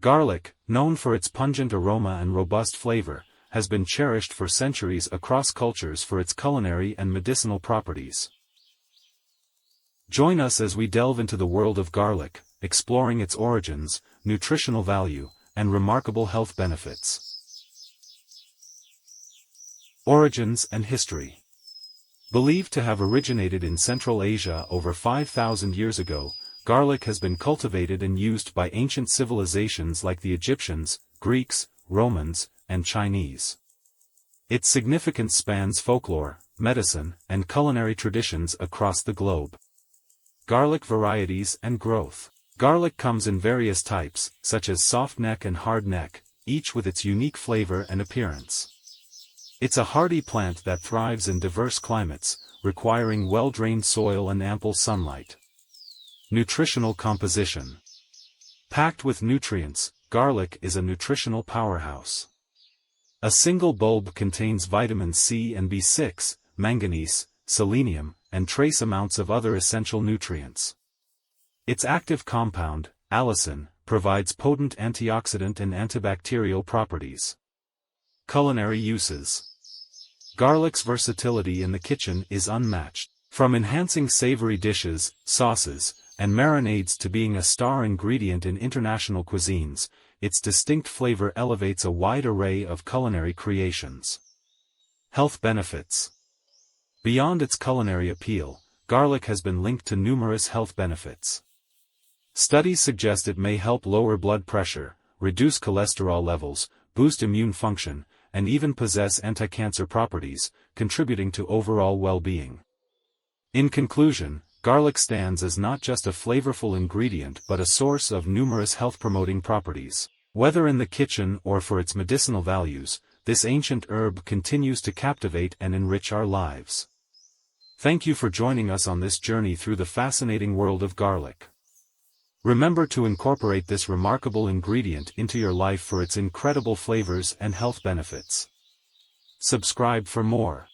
Garlic, known for its pungent aroma and robust flavor, has been cherished for centuries across cultures for its culinary and medicinal properties. Join us as we delve into the world of garlic, exploring its origins, nutritional value, and remarkable health benefits. Origins and history. Believed to have originated in Central Asia over 5,000 years ago, garlic has been cultivated and used by ancient civilizations like the Egyptians, Greeks, Romans, and Chinese. Its significance spans folklore, medicine, and culinary traditions across the globe. Garlic varieties and growth. Garlic comes in various types, such as soft neck and hard neck, each with its unique flavor and appearance. It's a hardy plant that thrives in diverse climates, requiring well-drained soil and ample sunlight. Nutritional composition. Packed with nutrients, garlic is a nutritional powerhouse. A single bulb contains vitamin C and B6, manganese, selenium, and trace amounts of other essential nutrients. Its active compound, allicin, provides potent antioxidant and antibacterial properties. Culinary uses. Garlic's versatility in the kitchen is unmatched. From enhancing savory dishes, sauces, and marinades to being a star ingredient in international cuisines, its distinct flavor elevates a wide array of culinary creations. Health benefits. Beyond its culinary appeal, garlic has been linked to numerous health benefits. Studies suggest it may help lower blood pressure, reduce cholesterol levels, boost immune function, and even possess anti-cancer properties, contributing to overall well-being. In conclusion, garlic stands as not just a flavorful ingredient but a source of numerous health-promoting properties. Whether in the kitchen or for its medicinal values, this ancient herb continues to captivate and enrich our lives. Thank you for joining us on this journey through the fascinating world of garlic. Remember to incorporate this remarkable ingredient into your life for its incredible flavors and health benefits. Subscribe for more.